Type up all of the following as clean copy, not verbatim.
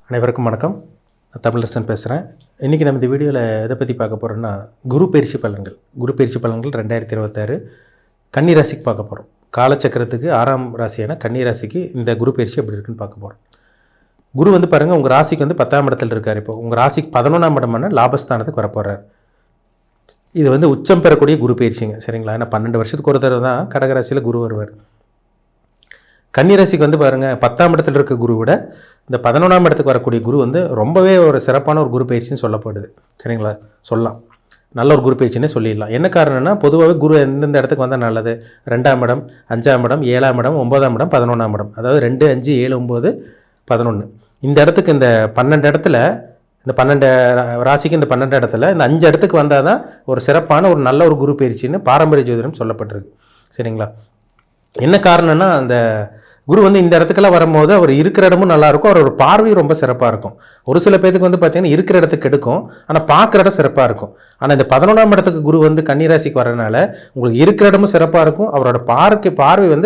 அனைவருக்கும் வணக்கம். நான் தமிழரசன் பேசுகிறேன். இன்றைக்கி நம்ம இந்த வீடியோவில் எதை பற்றி பார்க்க போகிறோன்னா, குரு பயிற்சி பலன்கள் 2026 கன்னி ராசிக்கு பார்க்க போகிறோம். காலச்சக்கரத்துக்கு 6ஆம் ராசியான கன்னி ராசிக்கு இந்த குரு பயிற்சி எப்படி இருக்குன்னு பார்க்க போகிறோம். குரு பாருங்கள், உங்கள் ராசிக்கு 10ஆம் இடத்துல இருக்கார். இப்போ உங்கள் ராசிக்கு 11ஆம் இடமான லாபஸ்தானத்துக்கு வரப்போகிறார். இது உச்சம் பெறக்கூடிய குரு பயிற்சிங்க, சரிங்களா? ஏன்னா 12 வருஷத்துக்கு ஒரு தடவை தான் கடகராசியில் குரு வருவார். கன்னிராசிக்கு பாருங்கள், 10ஆம் இடத்துல இருக்க குரு விட இந்த 11ஆம் இடத்துக்கு வரக்கூடிய குரு ரொம்பவே ஒரு சிறப்பான ஒரு குரு பயிற்சின்னு சொல்லப்படுது, சரிங்களா? சொல்லலாம், நல்ல ஒரு குரு பயிற்சின்னே சொல்லிடலாம். என்ன காரணம்னா, பொதுவாகவே குரு எந்தெந்த இடத்துக்கு வந்தால் நல்லது? 2ஆம் இடம், 5ஆம் இடம், 7ஆம் இடம், 9ஆம் இடம், 11ஆம் இடம். அதாவது 2, 5, 7, 9, 11. இந்த இடத்துக்கு இந்த 12 இடத்துல, இந்த 12 ராசிக்கு இந்த 12 இடத்துல இந்த 5 இடத்துக்கு வந்தால் தான் ஒரு சிறப்பான ஒரு நல்ல ஒரு குரு பயிற்சின்னு பாரம்பரிய ஜோதிடம் சொல்லப்பட்டிருக்கு, சரிங்களா? என்ன காரணம்னா, அந்த குரு இந்த இடத்துக்கெல்லாம் வரும்போது அவர் இருக்கிற இடமும் நல்லாயிருக்கும், அவரோட பார்வையும் ரொம்ப சிறப்பாக இருக்கும். ஒரு சில பேருக்கு பார்த்தீங்கன்னா இருக்கிற இடத்துக்கு எடுக்கும், ஆனால் பார்க்குற இடம் சிறப்பாக இருக்கும். ஆனால் இந்த 11ஆம் இடத்துக்கு குரு கன்னிராசிக்கு வரனால உங்களுக்கு இருக்கிற இடமும் சிறப்பாக இருக்கும், அவரோட பார்வை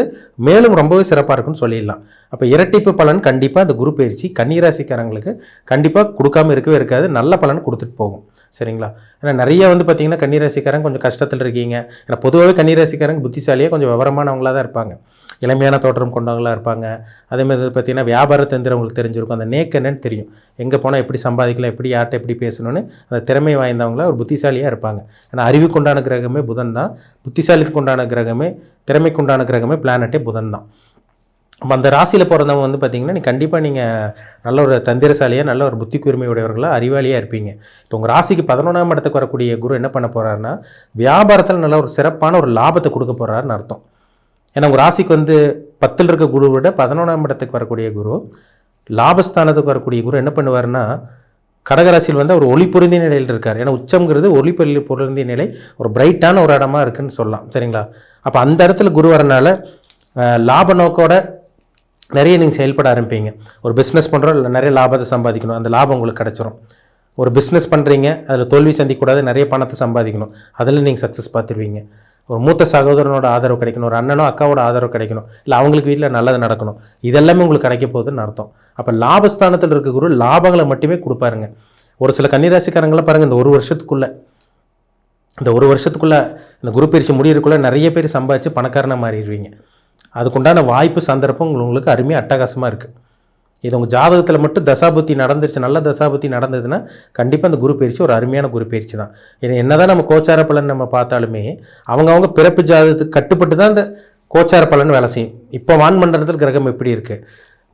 மேலும் ரொம்பவே சிறப்பாக இருக்கும்னு சொல்லிடலாம். அப்போ இரட்டிப்பு பலன் கண்டிப்பாக இந்த குரு பயிற்சி கன்னிராசிக்காரங்களுக்கு கண்டிப்பாக கொடுக்காமல் இருக்கவே இருக்காது, நல்ல பலன் கொடுத்துட்டு போகும், சரிங்களா? ஏன்னா நிறைய பார்த்தீங்கன்னா கன்னிராசிக்காரங்க கொஞ்சம் கஷ்டத்தில் இருக்கீங்க. ஏன்னா பொதுவாகவே கன்னிராசிக்காரங்க புத்திசாலியாக கொஞ்சம் விவரமானவங்களாக தான் இருப்பாங்க, இளமையான தோற்றம் கொண்டவங்களாக இருப்பாங்க. அதேமாதிரி பார்த்தீங்கன்னா வியாபார தந்திரம் உங்களுக்கு தெரிஞ்சிருக்கும், அந்த நேக்கு என்னன்னு தெரியும், எங்கே போனால் எப்படி சம்பாதிக்கலாம், எப்படி யார்கிட்ட எப்படி பேசணும்னு அந்த திறமை வாய்ந்தவங்களாக ஒரு புத்திசாலியாக இருப்பாங்க. ஏன்னா அறிவுக்கு உண்டான கிரகமே புதன் தான், புத்திசாலித்துக்கு உண்டான கிரகமே, திறமைக்கு உண்டான கிரகமே பிளானட்டே புதன் தான். அப்போ அந்த ராசியில் பிறந்தவங்க பார்த்தீங்கன்னா கண்டிப்பாக நீங்கள் நல்ல ஒரு தந்திரசாலியாக, நல்ல ஒரு புத்தி கூர்மையுடையவர்களாக, அறிவாளியாக இருப்பீங்க. இப்போ உங்கள் ராசிக்கு 11ஆம் இடத்துக்கு வரக்கூடிய குரு என்ன பண்ண போகிறாருன்னா, வியாபாரத்தில் நல்ல ஒரு சிறப்பான ஒரு லாபத்தை கொடுக்க போகிறாருன்னு அர்த்தம். ஏன்னா உங்கள் ராசிக்கு 10ல் இருக்க குரு விட 11ஆம் இடத்துக்கு வரக்கூடிய குரு, லாபஸ்தானத்துக்கு வரக்கூடிய குரு என்ன பண்ணுவார்னா, கடகராசியில் ஒரு ஒளி பொருந்திய நிலையில் இருக்கார். ஏன்னா உச்சம்ங்கிறது ஒளி பொருந்திய நிலை, ஒரு பிரைட்டான ஒரு இடமா இருக்குன்னு சொல்லலாம், சரிங்களா? அப்போ அந்த இடத்துல குரு வரனால லாப நோக்கோட நிறைய நீங்கள் செயல்பட ஆரம்பிப்பீங்க. ஒரு பிஸ்னஸ் பண்ணுறோம், இல்லை நிறைய லாபத்தை சம்பாதிக்கணும், அந்த லாபம் உங்களுக்கு கிடச்சிரும். ஒரு பிஸ்னஸ் பண்ணுறீங்க, அதில் தோல்வி சந்திக்கக்கூடாது, நிறைய பணத்தை சம்பாதிக்கணும், அதில் நீங்கள் சக்ஸஸ் பார்த்துருவீங்க. ஒரு மூத்த சகோதரனோட ஆதரவு கிடைக்கணும், ஒரு அண்ணனோ அக்காவோட ஆதரவு கிடைக்கணும், இல்லை அவங்களுக்கு வீட்டில் நல்லது நடக்கணும், இதெல்லாமே உங்களுக்கு கிடைக்க போகுதுன்னு அர்த்தம். அப்போ லாபஸ்தானத்தில் இருக்க குரு லாபங்களை மட்டுமே கொடுப்பாருங்க. ஒரு சில கன்னிராசிக்காரங்களாம் பாருங்கள், இந்த ஒரு வருஷத்துக்குள்ளே இந்த குரு பயிற்சி முடியறதுக்குள்ளே நிறைய பேர் சம்பாதிச்சு பணக்காரனாக மாறிடுவீங்க. அதுக்குண்டான வாய்ப்பு சந்தர்ப்பம் உங்களுக்கு அருமையாக அட்டகாசமாக இருக்குது. இது உங்கள் ஜாதகத்தில் மட்டும் தசாபுத்தி நடந்துருச்சு, நல்ல தசாபுத்தி நடந்ததுன்னா கண்டிப்பாக அந்த குரு பயிற்சி ஒரு அருமையான குரு பயிற்சி தான். இது என்ன தான் நம்ம கோச்சார பலன் நம்ம பார்த்தாலுமே அவங்க பிறப்பு ஜாதகத்துக்கு கட்டுப்பட்டு தான் இந்த கோச்சார பலன் வேலை செய்யும். இப்போ வான்மண்டலத்தில் கிரகம் எப்படி இருக்குது,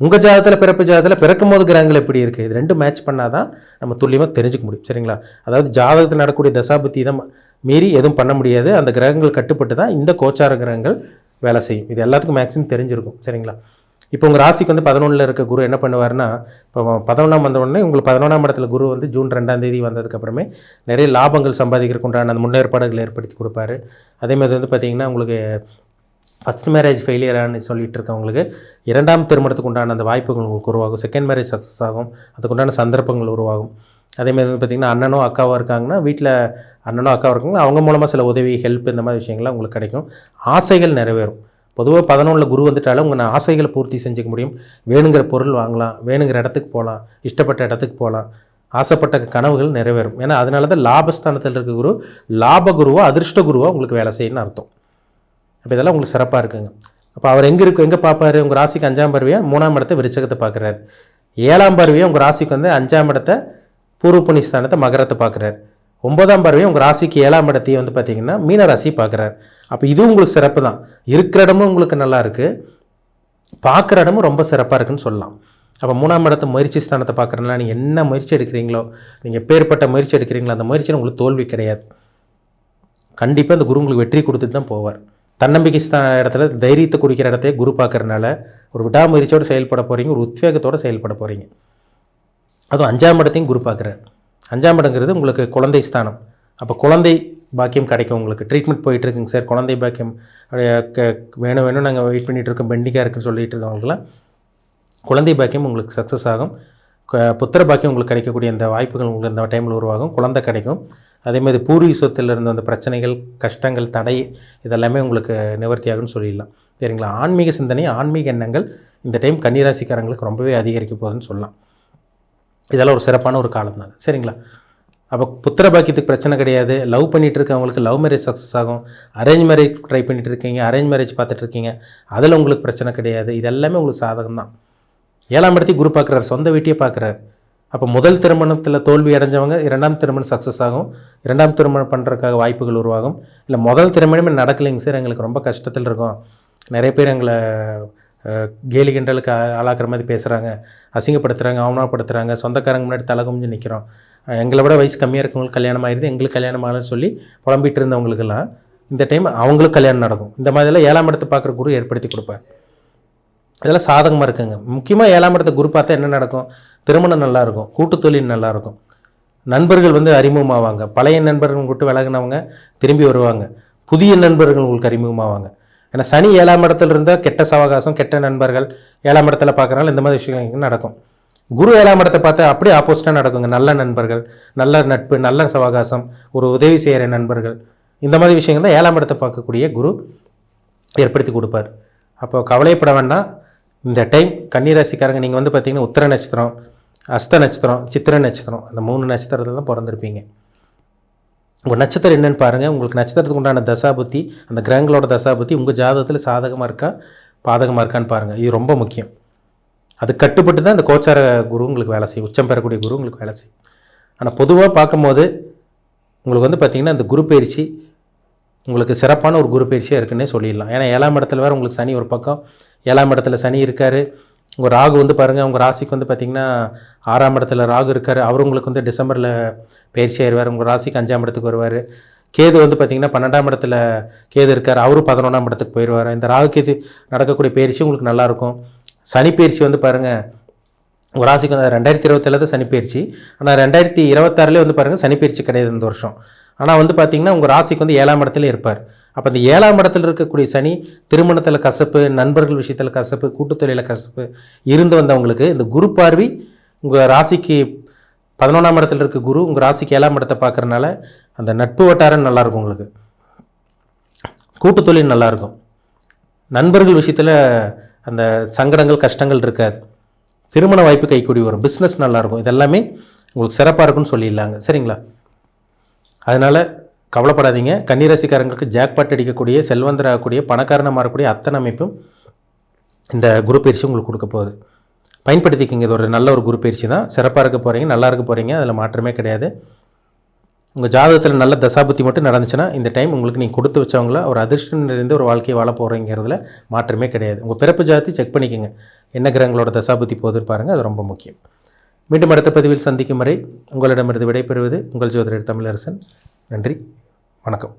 உங்கள் ஜாதகத்தில் பிறப்பு ஜாதகத்தில் பிறக்கும் போது கிரகங்கள் எப்படி இருக்குது, இது ரெண்டும் மேட்ச் பண்ணால் தான் நம்ம துல்லியமாக தெரிஞ்சுக்க முடியும், சரிங்களா? அதாவது ஜாதகத்தில் நடக்கக்கூடிய தசாபுத்தி தான் மீறி எதுவும் பண்ண முடியாது, அந்த கிரகங்கள் கட்டுப்பட்டு தான் இந்த கோச்சார கிரகங்கள் வேலை செய்யும். இது எல்லாத்துக்கும் மேக்ஸிமம் தெரிஞ்சிருக்கும், சரிங்களா? இப்போ உங்கள் ராசிக்கு 11ல் இருக்க குரு என்ன பண்ணுவார்னா, இப்போ 11ஆம் வந்தவுடனே உங்களுக்கு 11ஆம் இடத்துல குரு ஜூன் 2ஆம் தேதி வந்ததுக்கப்புறமே நிறைய லாபங்கள் சம்பாதிக்கிறதுக்கு உண்டான அந்த முன்னேற்பாடுகள் ஏற்படுத்தி கொடுப்பாரு. அதேமாதிரி பார்த்திங்கன்னா உங்களுக்கு ஃபஸ்ட் மேரேஜ் ஃபெயிலியரானு சொல்லிட்டு இருக்கவங்களுக்கு 2ஆம் திருமணத்துக்கு உண்டான அந்த வாய்ப்புகள் உங்களுக்கு உருவாகும், செகண்ட் மேரேஜ் சக்ஸஸ் ஆகும், அதுக்குண்டான சந்தர்ப்பங்கள் உருவாகும். அதேமாதிரி பார்த்திங்கன்னா அண்ணனோ அக்காவாக இருக்காங்கன்னா, வீட்டில் அண்ணனோ அக்காவாக இருக்காங்கன்னா அவங்க மூலமாக சில உதவி, ஹெல்ப், இந்த மாதிரி விஷயங்கள்லாம் உங்களுக்கு கிடைக்கும். ஆசைகள் நிறைவேறும். பொதுவாக 11ல் குரு வந்துட்டாலும் உங்கள் ஆசைகளை பூர்த்தி செஞ்சுக்க முடியும். வேணுங்கிற பொருள் வாங்கலாம், வேணுங்கிற இடத்துக்கு போகலாம், இஷ்டப்பட்ட இடத்துக்கு போகலாம், ஆசைப்பட்ட கனவுகள் நிறைவேறும். ஏன்னா அதனால தான் லாபஸ்தானத்தில் இருக்க குரு லாப குருவோ அதிர்ஷ்ட குருவோ உங்களுக்கு வேலை செய்யணும்னு அர்த்தம். அப்போ இதெல்லாம் உங்களுக்கு சிறப்பாக இருக்குங்க. அப்போ அவர் எங்கே பார்ப்பார்? உங்கள் ராசிக்கு 5ஆம் பார்வையாக 3ஆம் இடத்தை விருச்சகத்தை பார்க்குறாரு. 7ஆம் பார்வையாக உங்கள் ராசிக்கு 5ஆம் இடத்தை பூர்வ புண்ணியஸ்தானத்தை மகரத்தை பார்க்குறாரு. 9ஆம் பார்வையை உங்கள் ராசிக்கு 7ஆம் இடத்தையும் பார்த்தீங்கன்னா மீன ராசியை பார்க்குறாரு. அப்போ இதுவும் உங்களுக்கு சிறப்பு தான். இருக்கிற இடமும் உங்களுக்கு நல்லா இருக்குது, பார்க்குற இடமும் ரொம்ப சிறப்பாக இருக்குன்னு சொல்லலாம். அப்போ 3ஆம் இடத்தை முயற்சி ஸ்தானத்தை பார்க்குறதுனால நீங்கள் என்ன முயற்சி எடுக்கிறீங்களோ, நீங்கள் எப்பேற்பட்ட முயற்சி எடுக்கிறீங்களோ அந்த முயற்சியில் உங்களுக்கு தோல்வி கிடையாது. கண்டிப்பாக அந்த குரு உங்களுக்கு வெற்றி கொடுத்துட்டு தான் போவார். தன்னம்பிக்கை இடத்துல தைரியத்தை குறிக்கிற இடத்தையே குரு பார்க்குறதுனால ஒரு விடாமுயற்சியோடு செயல்பட போகிறீங்க, ஒரு உத்வேகத்தோடு செயல்பட போகிறீங்க. அதுவும் 5ஆம் இடத்தையும் குரு பார்க்குறாரு. 5ஆம் இடங்கிறது உங்களுக்கு குழந்தை ஸ்தானம். அப்போ குழந்தை பாக்கியம் கிடைக்கும். உங்களுக்கு ட்ரீட்மெண்ட் போயிட்டுருக்குங்க சார், குழந்தை பாக்கியம் வேணும் நாங்கள் வெயிட் பண்ணிகிட்ருக்கோம், பெண்டிங்காக இருக்குன்னு சொல்லிட்டு இருக்கவங்களுக்குலாம் குழந்தை பாக்கியம் உங்களுக்கு சக்ஸஸ் ஆகும். புத்திர பாக்கியம் உங்களுக்கு கிடைக்கக்கூடிய இந்த வாய்ப்புகள் உங்களுக்கு இந்த டைமில் உருவாகும், குழந்தை கிடைக்கும். அதேமாதிரி பூர்வீக சொத்தில் இருந்த அந்த பிரச்சனைகள், கஷ்டங்கள், தடை இதெல்லாமே உங்களுக்கு நிவர்த்தி ஆகும்னு சொல்லிடலாம், சரிங்களா? ஆன்மீக சிந்தனை, ஆன்மீக எண்ணங்கள் இந்த டைம் கன்னிராசிக்காரங்களுக்கு ரொம்பவே அதிகரிக்க போகுதுன்னு சொல்லலாம். இதெல்லாம் ஒரு சிறப்பான ஒரு காலம் தான். சரிங்களா? அப்போ புத்திர பாக்கியத்துக்கு பிரச்சனை கிடையாது. லவ் பண்ணிகிட்டு இருக்கவங்களுக்கு லவ் மேரேஜ் சக்ஸஸ் ஆகும். அரேஞ்ச் மேரேஜ் ட்ரை பண்ணிகிட்டு இருக்கீங்க, அரேஞ்ச் மேரேஜ் பார்த்துட்டு இருக்கீங்க, அதில் உங்களுக்கு பிரச்சனை கிடையாது. இது எல்லாமே உங்களுக்கு சாதகம் தான். 7ஆம் இடத்தையும் குரு பார்க்குறாரு, சொந்த வீட்டையே பார்க்குறாரு. அப்போ முதல் திருமணத்தில் தோல்வி அடைஞ்சவங்க 2ஆம் திருமணம் சக்ஸஸ் ஆகும். 2ஆம் திருமணம் பண்ணுறதுக்காக வாய்ப்புகள் உருவாகும். இல்லை முதல் திருமணமே நடக்கலைங்க சார், எங்களுக்கு ரொம்ப கஷ்டத்தில் இருக்கும், நிறைய பேர் எங்களை கேலி கிண்டலுக்கு ஆளாக்குற மாதிரி பேசுகிறாங்க, அசிங்கப்படுத்துகிறாங்க, அவமானப்படுத்துகிறாங்க, சொந்தக்காரங்க முன்னாடி தலை குமிஞ்சு நிற்கிறோம், எங்களை விட வயசு கம்மியாக இருக்கவங்களுக்கு கல்யாணம் ஆகிடுது, எங்களுக்கு கல்யாணம் ஆகலன்னு சொல்லி புலம்பிட்டு இருந்தவங்களுக்கெல்லாம் இந்த டைம் அவங்களுக்கு கல்யாணம் நடக்கும். இந்த மாதிரிலாம் 7ஆம் இடத்தை பார்க்குற குரு ஏற்படுத்தி கொடுப்பார். இதெல்லாம் சாதகமாக இருக்குங்க. முக்கியமாக 7ஆம் இடத்தை குரு பார்த்தா என்ன நடக்கும்? திருமணம் நல்லாயிருக்கும், கூட்டு தொழில் நல்லாயிருக்கும், நண்பர்கள் அறிமுகமாவாங்க, பழைய நண்பர்கள் விட்டு விலகினவங்க திரும்பி வருவாங்க, புதிய நண்பர்கள் உங்களுக்கு அறிமுகமாவாங்க. ஏன்னா சனி 7ஆம் இடத்துல இருந்தால் கெட்ட சவகாசம், கெட்ட நண்பர்கள் 7ஆம் இடத்துல பார்க்குறனால இந்த மாதிரி விஷயங்கள் நடக்கும். குரு 7ஆம் இடத்தை பார்த்தா அப்படியே ஆப்போசிட்டாக நடக்குங்க. நல்ல நண்பர்கள், நல்ல நட்பு, நல்ல சவகாசம், ஒரு உதவி செய்கிற நண்பர்கள், இந்த மாதிரி விஷயங்கள் தான் 7ஆம் இடத்தை பார்க்கக்கூடிய குரு ஏற்படுத்தி கொடுப்பார். அப்போ கவலைப்பட வேண்டாம். இந்த டைம் கன்னிராசிக்காரங்க நீங்கள் பார்த்திங்கன்னா உத்திர நட்சத்திரம், அஸ்த நட்சத்திரம், சித்திரை நட்சத்திரம், அந்த 3 நட்சத்திரத்தில் தான் பிறந்திருப்பீங்க. உங்கள் நட்சத்திரம் என்னென்னு பாருங்கள். உங்களுக்கு நட்சத்திரத்துக்கு உண்டான தசாபுத்தி, அந்த கிரகங்களோட தசாபுத்தி உங்கள் ஜாதகத்தில் சாதகமாக இருக்கா பாதகமாக இருக்கான்னு பாருங்கள். இது ரொம்ப முக்கியம். அது கட்டுப்பட்டு தான் இந்த கோச்சார குரு உங்களுக்கு வேலை செய்யும், உச்சம் பெறக்கூடிய குரு உங்களுக்கு வேலை செய்யும். ஆனால் பொதுவாக பார்க்கும்போது உங்களுக்கு பார்த்திங்கன்னா இந்த குரு பயிற்சி உங்களுக்கு சிறப்பான ஒரு குரு பயிற்சியாக இருக்குன்னே சொல்லிடலாம். ஏன்னா 7ஆம் இடத்துல வேறு உங்களுக்கு சனி ஒரு பக்கம், 7ஆம் இடத்துல சனி இருக்கார். உங்கள் ராகு பாருங்கள், உங்கள் ராசிக்கு பார்த்திங்கன்னா 6ஆம் இடத்துல ராகு இருக்கார். அவர் உங்களுக்கு டிசம்பரில் பயிற்சி ஆயிடுவார். உங்கள் ராசிக்கு 5ஆம் இடத்துக்கு வருவார். கேது பார்த்திங்கன்னா 12ஆம் இடத்துல கேது இருக்கார், அவரும் 11ஆம் இடத்துக்கு போயிடுவார். இந்த ராகு கேது நடக்கக்கூடிய பயிற்சி உங்களுக்கு நல்லாயிருக்கும். சனி பயிற்சி பாருங்கள், உங்கள் ராசிக்கு 2027 தான் சனி பயிற்சி. ஆனால் 2026 பாருங்கள் சனி பயிற்சி கிடையாது இந்த வருஷம். ஆனால் பார்த்திங்கன்னா உங்கள் ராசிக்கு 7ஆம் இடத்துல இருப்பார். அப்போ இந்த 7ஆம் இடத்துல இருக்கக்கூடிய சனி திருமணத்தில் கசப்பு, நண்பர்கள் விஷயத்தில் கசப்பு, கூட்டுத்தொழிலில் கசப்பு இருந்து வந்தவங்களுக்கு இந்த குரு பார்வை உங்கள் ராசிக்கு 11ஆம் இடத்துல இருக்க குரு உங்கள் ராசிக்கு 7ஆம் இடத்தை பார்க்குறதுனால அந்த நட்பு வட்டாரம் நல்லாயிருக்கும், உங்களுக்கு கூட்டுத்தொழில் நல்லாயிருக்கும், நண்பர்கள் விஷயத்தில் அந்த சங்கடங்கள் கஷ்டங்கள் இருக்காது, திருமண வாய்ப்பு கைக்கூடி வரும், பிஸ்னஸ் நல்லாயிருக்கும். இதெல்லாமே உங்களுக்கு சிறப்பாக இருக்குன்னு சொல்லிடலாங்க. சரிங்களா? அதனால் கவலைப்படாதீங்க. கன்னிராசிக்காரங்களுக்கு ஜாக்பாட் அடிக்கக்கூடிய, செல்வந்தராகக்கூடிய, பணக்காரனாக மாறக்கூடிய அத்தனை அமைப்பும் இந்த குரு பயிற்சி உங்களுக்கு கொடுக்க போகுது. பயன்படுத்திக்கிங்க. இது ஒரு நல்ல ஒரு குரு பயிற்சி தான். சிறப்பாக இருக்க போகிறீங்க, நல்லா இருக்க போகிறீங்க, அதில் மாற்றமே கிடையாது. உங்கள் ஜாதகத்தில் நல்ல தசாபுத்தி மட்டும் நடந்துச்சுன்னா இந்த டைம் உங்களுக்கு நீங்கள் கொடுத்து வச்சவங்கள ஒரு அதிர்ஷ்டம் நிறைந்த ஒரு வாழ்க்கையை வாழ போகிறீங்கிறதுல மாற்றமே கிடையாது. உங்கள் பிறப்பு ஜாதத்தை செக் பண்ணிக்கோங்க, என்ன கிரகங்களோட தசாபுத்தி போகுதுன்னு பாருங்கள், அது ரொம்ப முக்கியம். மீண்டும் அடுத்த பதிவில் சந்திக்கும் வரை உங்களிடமிருந்து விடைபெறுவது உங்கள் ஜோதிடர் தமிழரசன். நன்றி, வணக்கம்.